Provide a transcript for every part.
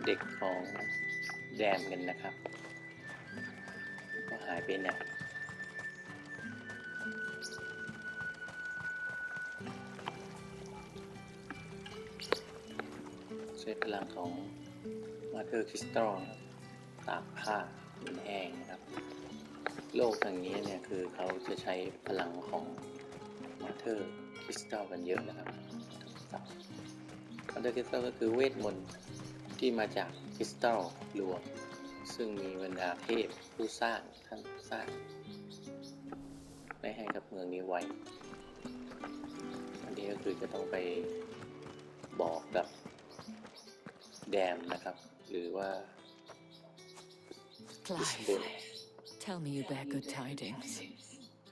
เด็กของแดมกันนะครับก็หายไปไหนใช้พลังของมาเธอร์คริสตัลตากผ้ามันแห้งนะครับโลกทางนี้เนี่ยคือเขาจะใช้พลังของมาเธอร์คริสตัลกันเยอะนะครับมาเธอร์คริสตัลก็คือเวทมนต์ที่มาจากคริสตัลรวมซึ่งมีบรรดาเทพผู้สร้างท่านสร้างได้ให้กับเมืองนี้ไว้อันนี้ก็คือจะต้องไปบอกกับแดมนะครับหรือว่า Clive, tell me you bear good tidings.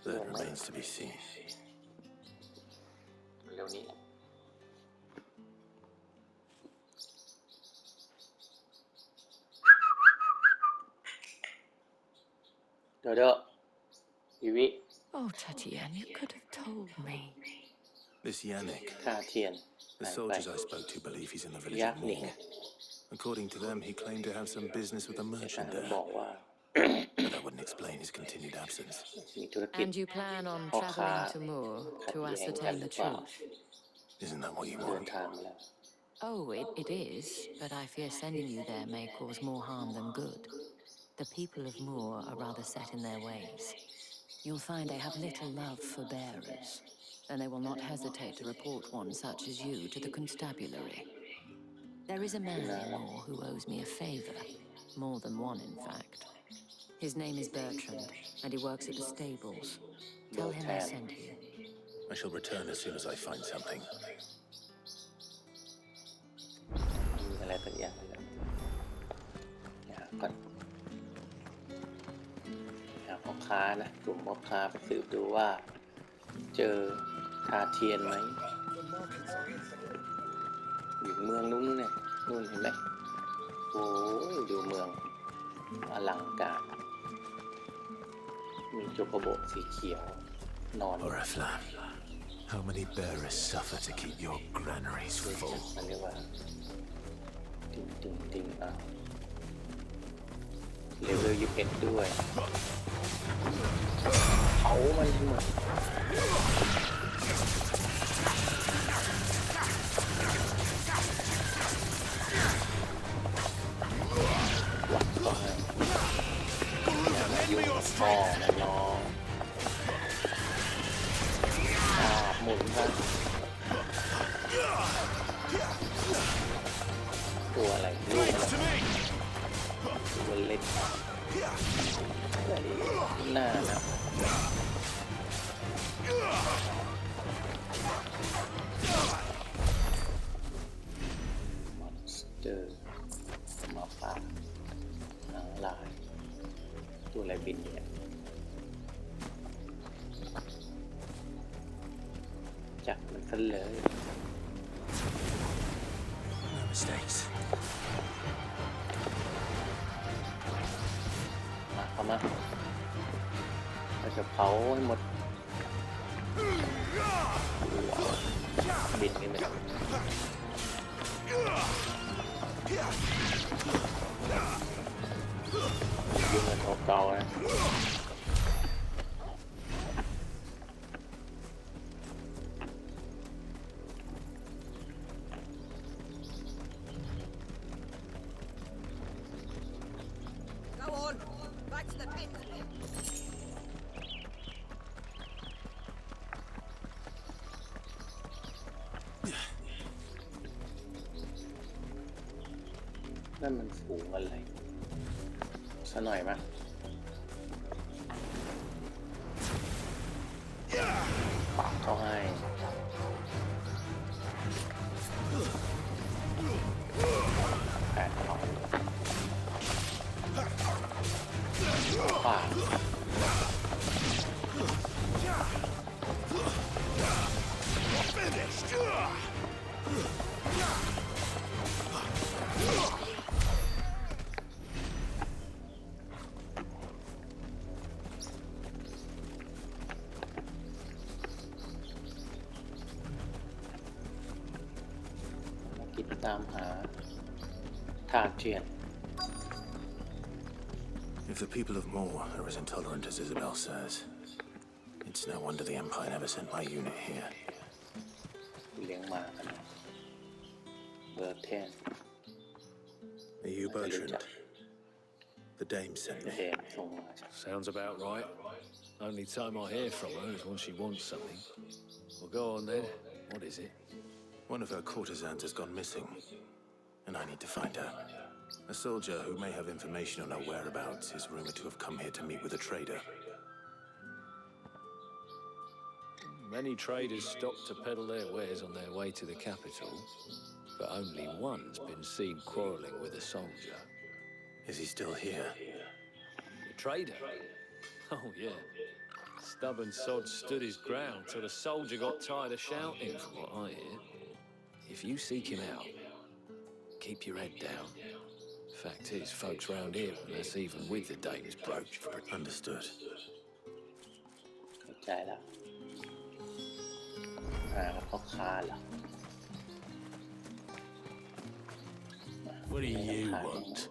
That remains to be seen. เร็วนี้โดโดอีวิ Oh, Tatiana, you could have told me. This Yannick, ค่าเทียน the หายไป soldiers I spoke to believe he's in the village ยั of กษ์หนิง Moor. According to them, he claimed to have some business with a แต่ merchant บ there, อกว่า but that wouldn't explain his continued absence. มีธุรกิจ And you plan on พ่อค้า traveling to Moor ขัด to แย้งกัน ascertain หรื the อเปล่า truth? Isn't that what you เดิน want? ทางมาแล้ว Oh, it is, but I fear sending you there may cause more harm than good. The people of Moor are rather set in their ways. You'll find they have little love for bearers, and they will not hesitate to report one such as you to the constabulary. There is a man in Moor who owes me a favor, more than one in fact. His name is Bertrand, and he works at the stables. Tell him I sent you. I shall return as soon as I find something. มีอะไรสักอย่างเลยหาก่อนหาพ่อค้านะกลุ่มพ่อค้าไปสืบดูว่าเจอทาเทียนไหมอยู่เมืองนู้นเนี่ยนู่นเห็นไหมโอ้ยดูเมืองอลังการมีโจโกโบสีเขียวนอน Oriflamme, how many bearers suffer to keep your granaries มัน full? เรียกว่าติงอ่ะเลเวล21ด้วยเอามันหมดวัดต่อให้อย่ามายุ่งกับพ่อนะน้องหมุนครับตัวอะไรลูกอะไรตัวเล็กหน้านะมอนสเตอร์หมาป่าหางลายตัวอะไรบินเนี่ยจับมันซะเลย No mistakes. มาเข้ามาเราจะเผาให้หมดบินกันเลยยุ่งกันเก่าๆนะนั่นมันฝูงอะไรซะหน่อยมั้ยปากเขาให้แปดเขาปากตามหา ทาเจียน If the people of Moor are as intolerant as Isabel says, it's no wonder the Empire never sent my unit here. เลี้ยงหมากันนะเบอร์เทน Are you Bertrand? The dame sent เด me. มส่งมา Sounds about right. Only time I hear from her is when she wants something. Well, go on then. What is it? One of her courtesans has gone missing, and I need to find her. A soldier who may have information on her whereabouts is rumored to have come here to meet with a trader. Many traders stop to peddle their wares on their way to the capital, but only one's been seen quarrelling with a soldier. Is he still here? The trader? Oh, yeah. Stubborn sod stood his ground till the soldier got tired of shouting, from what I hear. If you seek him out, keep your head down. Fact is, folks round here wouldn't us even with the dame's brooch for Understood. เข้าใจแล้วหากับพ่อค้าเหรอ What do you want? want?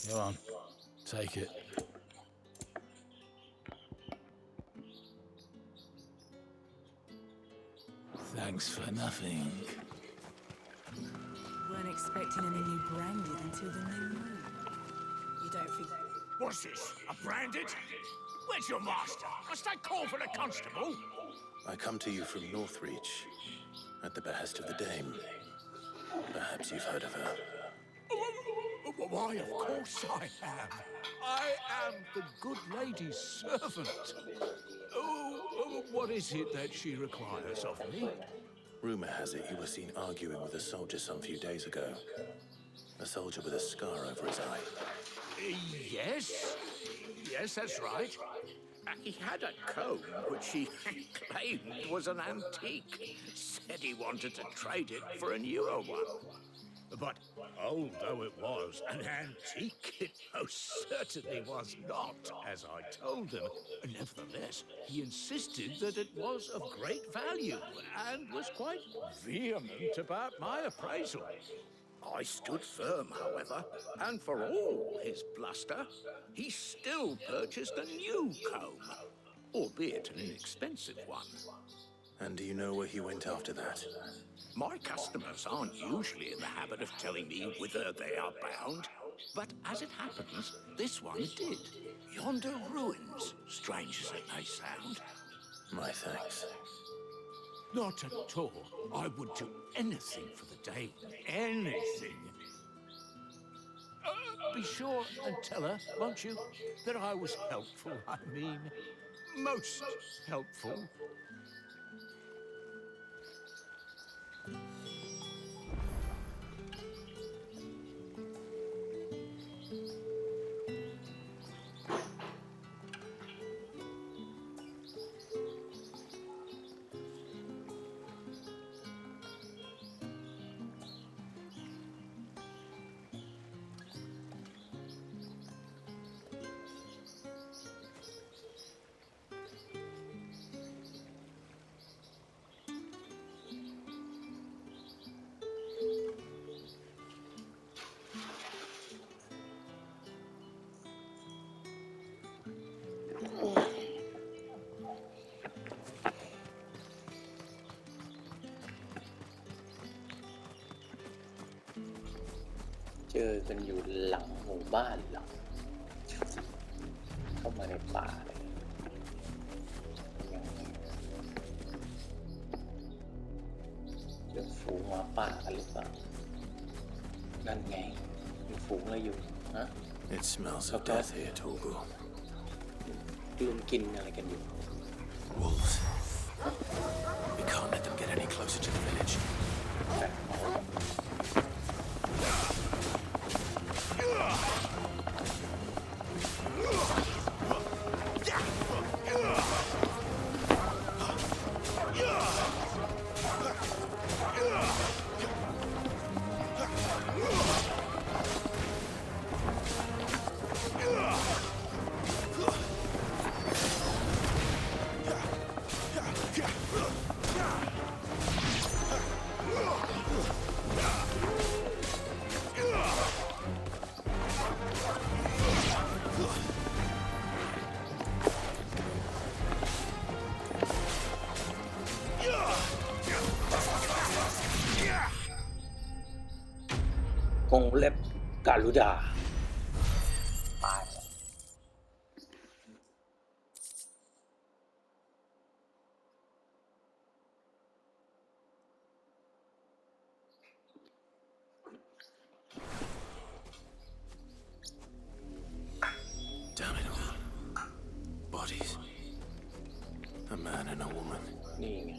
Go on, take it. Thanks for nothing. Weren't expecting any new branded until the new moon. You don't think... What's this? A branded? Where's your master? Must I call for the constable? I come to you from Northreach, at the behest of the dame. Perhaps you've heard of her. Why, of course I have. I am the good lady's servant. Oh, what is it that she requires of me? Rumor has it you were seen arguing with a soldier some few days ago. A soldier with a scar over his eye. Yes. Yes, that's right. He had a comb which he claimed was an antique. Said he wanted to trade it for a newer one. But although it was an antique, it most certainly was not, as I told him. Nevertheless, he insisted that it was of great value and was quite vehement about my appraisal. I stood firm, however, and for all his bluster, he still purchased a new comb, albeit an inexpensive one. And do you know where he went after that? My customers aren't usually in the habit of telling me whither they are bound, but as it happens, this one did. Yonder ruins, strange as it may sound. My thanks. Not at all. I would do anything for the day. Anything. Be sure and tell her, won't you, that I was helpful. I mean, most helpful.เจอกันอยู่หลังหมู่บ้านเหรอเข้ามาในป่าเลยยังไงเจอฝูงหมาป่ากันหรือเปล่านั่นไงมีฝูงอะไรอยู่ฮะ It smells of death here, Torgal. ลุมกินอะไรกันอยู่ Wolves. We can't let them get any closer to the village. แบบ Yeah! กาลูดาตาย Damn it all. Bodies. A man and a woman. นี่ไง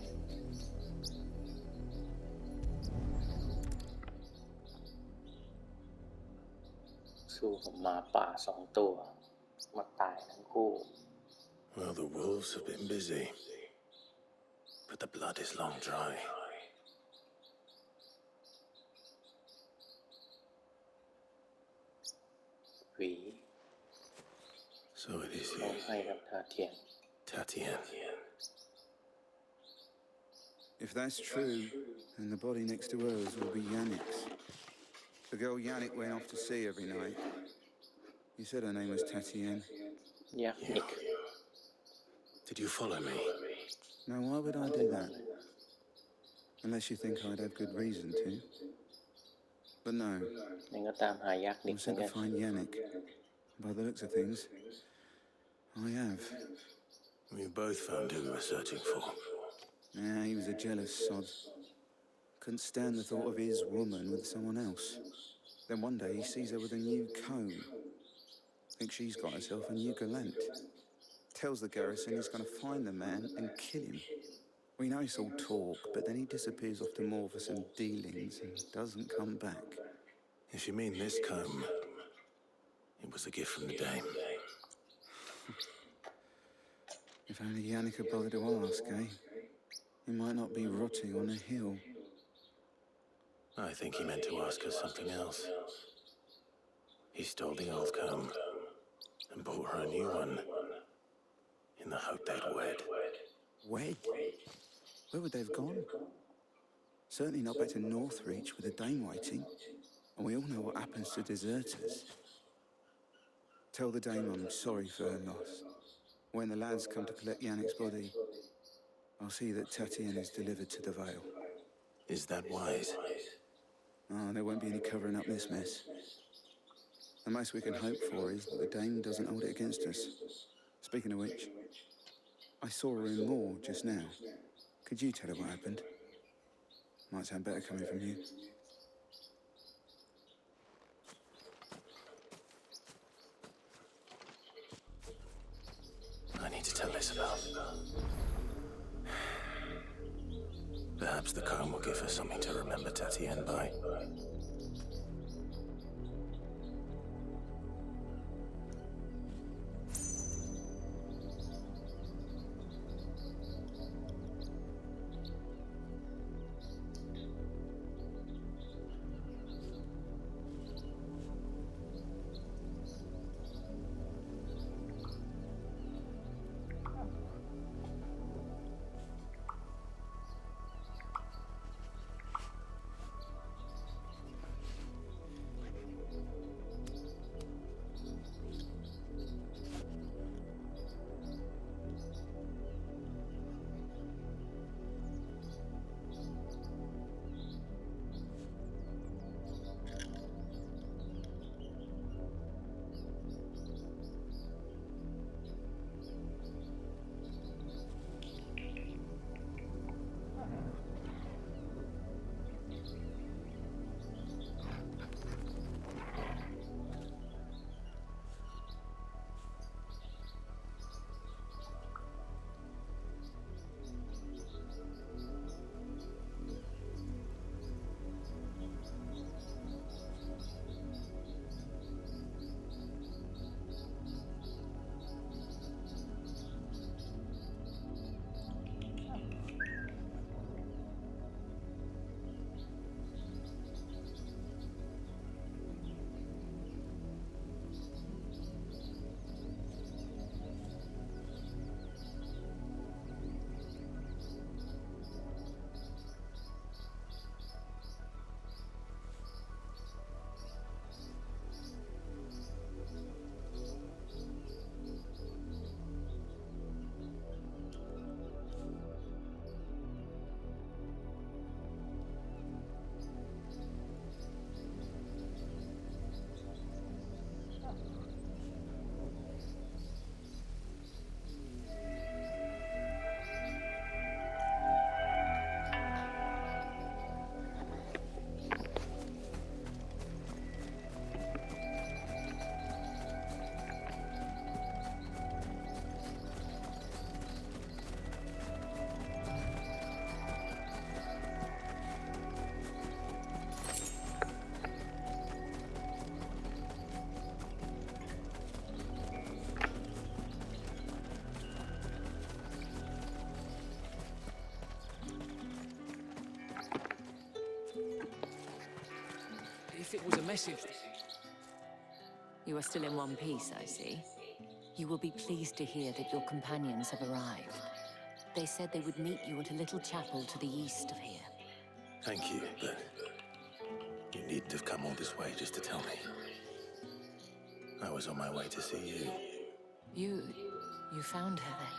สู้กับหมาป่า2 ตัว มาตายทั้งคู่ Well, the wolves have been busy. But the blood is long dry. หวี So it is มอบ you, ให้กับทาเทียน Tatian. If that's true, then the body next to hers will be Yannick's. The girl Yannick went off to sea every night. You said her name was Tatienne. ยักษ์นิก Did you follow me? Now, why would I do that? Unless you think I'd have good reason to. But no, นั่นก็ตามหายักษ์นิ I'm กเหมือน sent กั to น find Yannick. By the looks of things, I have. We both found who we were searching for. Yeah, he was a jealous sod. Couldn't stand the thought of his woman with someone else. Then one day he sees her with a new comb. Thinks she's got herself a new gallant. Tells the garrison he's going to find the man and kill him. We know it's all talk, but then he disappears off to Moor for some dealings and doesn't come back. If you mean this comb, it was a gift from the Dame. If only Yannick had bothered to ask, eh? He might not be rotting on a hill. I think he meant to ask her something else. He stole the old comb and bought her a new one in the hope they'd wed. Wed? Where would they have gone? Certainly not back to Northreach with the Dame waiting. And we all know what happens to deserters. Tell the Dame I'm sorry for her loss. When the lads come to collect Yannick's body, I'll see that Tatienne is delivered to the Vale. Is that wise? Oh, there won't be any covering up this mess. The most we can hope for is that the Dame doesn't hold it against us. Speaking of which, I saw her in Moor just now. Could you tell her what happened? Might sound better coming from you. I need to tell Isabel. Perhaps the comb will give her something to remember Tatienne by. if it was a message. You are still in one piece, I see. You will be pleased to hear that your companions have arrived. They said they would meet you at a little chapel to the east of here. Thank you, but you needn't have come all this way just to tell me. I was on my way to see you. You found her then?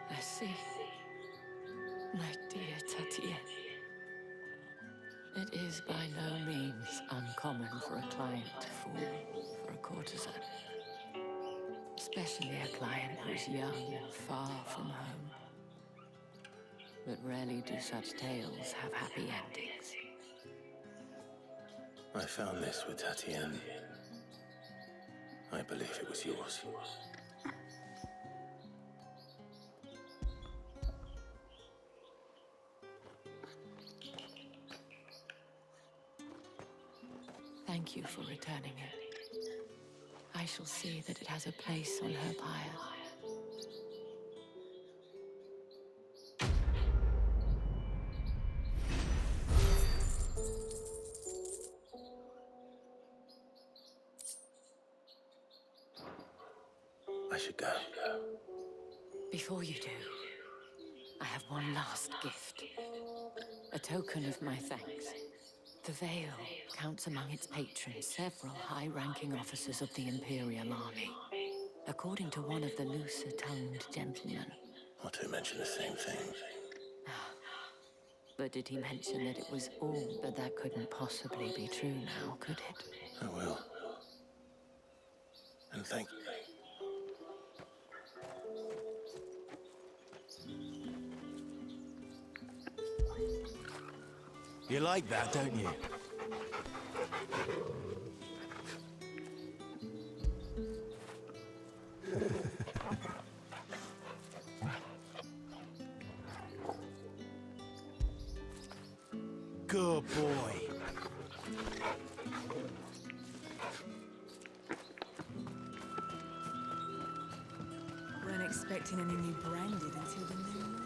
I see. My dear Tatienne. It is by no means uncommon for a client to fall for a courtesan. Especially a client who is young and far from home. But rarely do such tales have happy endings. I found this with Tatienne. I believe it was yours. Thank you for returning it. I shall see that it has a place on her pyre. I should go. Before you do, I have one last gift. A token of my thanks. The Vale counts among its patrons several high-ranking officers of the Imperial Army. According to one of the looser-tongued gentlemen. Or to mention the same thing. But did he mention that it was all? But that couldn't possibly be true now, could it? I will. And thank you. You like that, don't you? Good boy. Weren't expecting any new branded until the new moon.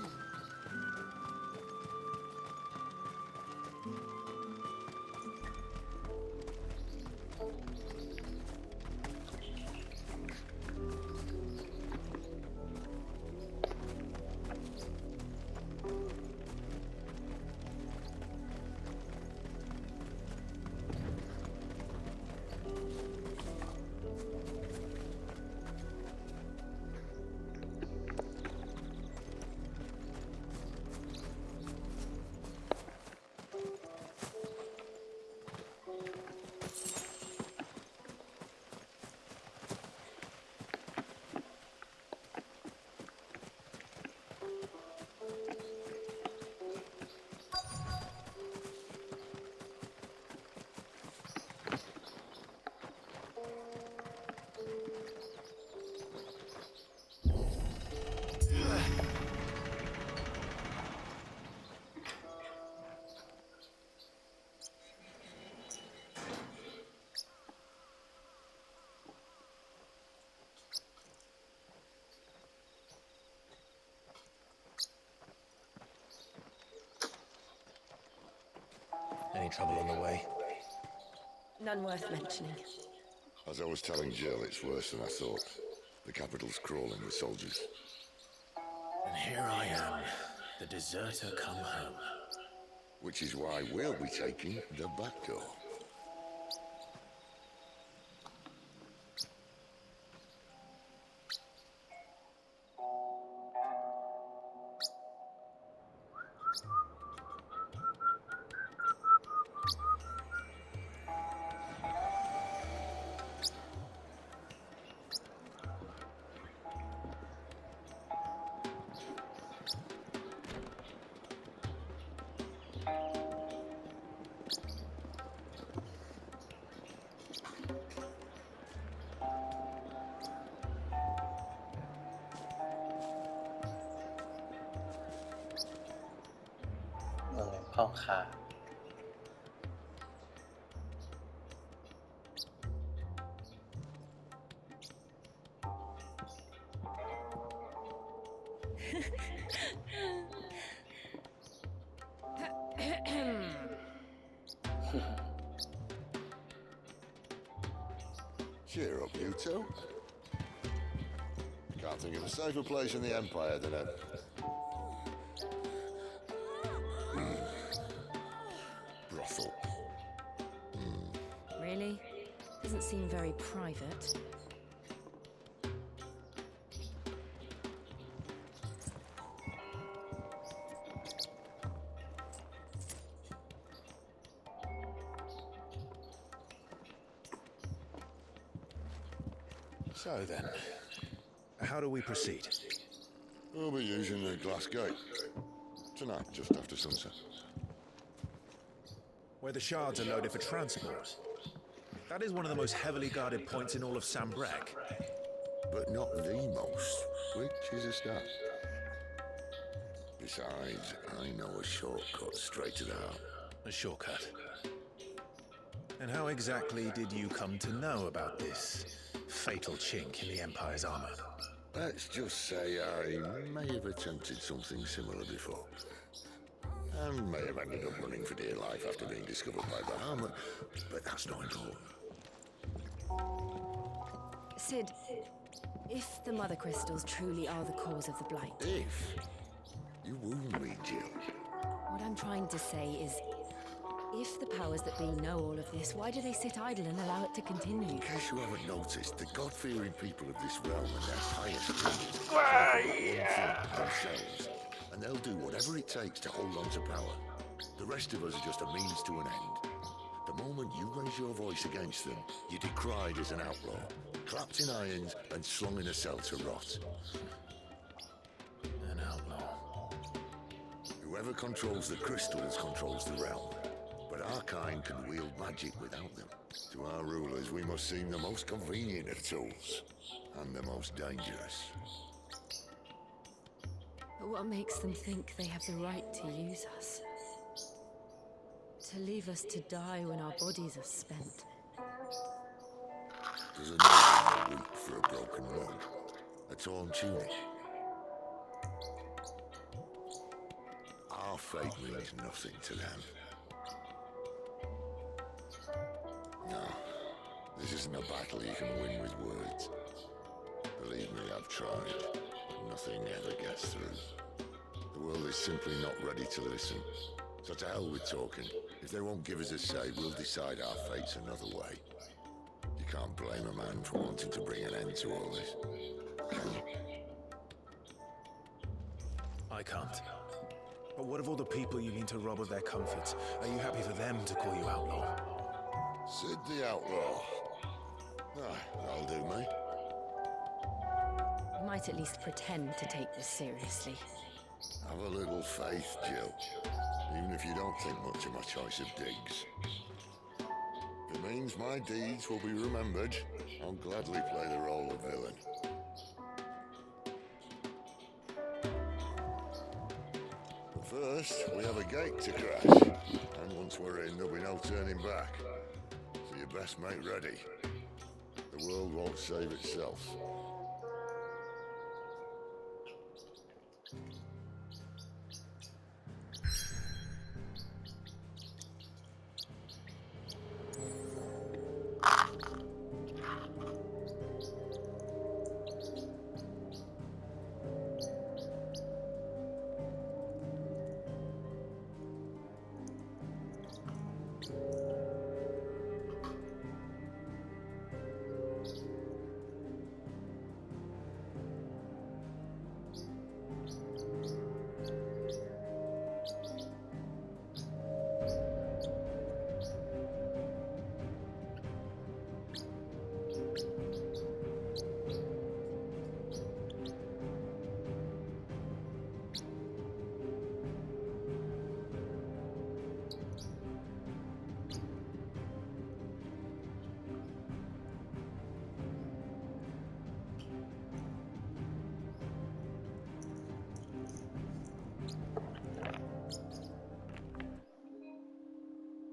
Any trouble on the way? None worth mentioning. As I was telling Jill, it's worse than I thought. The capital's crawling with soldiers. And here I am, the deserter come home. Which is why we'll be taking the back door.เมืองพ่อค้า Cheer up, you two. Can't think of a safer place in the Empire than a... brothel. Really? Doesn't seem very private. So then, how do we proceed? We'll be using the glass gate. Tonight, just after sunset. Where the shards are loaded for transport. That is one of the most heavily guarded points in all of Sambrek. But not the most, which is a start. Besides, I know a shortcut straight to the heart. A shortcut. And how exactly did you come to know about this fatal chink in the Empire's armor? Let's just say I may have attempted something similar before. And may have ended up running for dear life after being discovered by Bahamut, but that's not important. Sid, if the Mother Crystals truly are the cause of the Blight... If? You wound me, Jill. What I'm trying to say is, if the powers that be know all of this, why do they sit idle and allow it to continue? In case you haven't noticed, the God-fearing people of this realm and their pious leaders care about one thing, themselves. And they'll do whatever it takes to hold on to power. The rest of us are just a means to an end. The moment you raise your voice against them, you're decried as an outlaw, clapped in irons and slung in a cell to rot. An outlaw. Whoever controls the crystals controls the realm. But our kind can wield magic without them. To our rulers, we must seem the most convenient of tools, and the most dangerous. But what makes them think they have the right to use us? To leave us to die when our bodies are spent? Does a nobleman weep for a broken rug? A torn tunic? Our fate means nothing to them. No, this isn't a battle you can win with words. Believe me, I've tried. Nothing ever gets through. The world is simply not ready to listen. So to hell with talking. If they won't give us a say, we'll decide our fates another way. You can't blame a man for wanting to bring an end to all this, can you? I can't. But what of all the people you mean to rob of their comforts? Are you happy for them to call you outlaw? Sid the Outlaw. That'll do me. You might at least pretend to take this seriously. Have a little faith, Jill. Even if you don't think much of my choice of digs. If it means my deeds will be remembered, I'll gladly play the role of villain. But first, we have a gate to crash. And once we're in, there'll be no turning back. So you best make ready. The world won't save itself.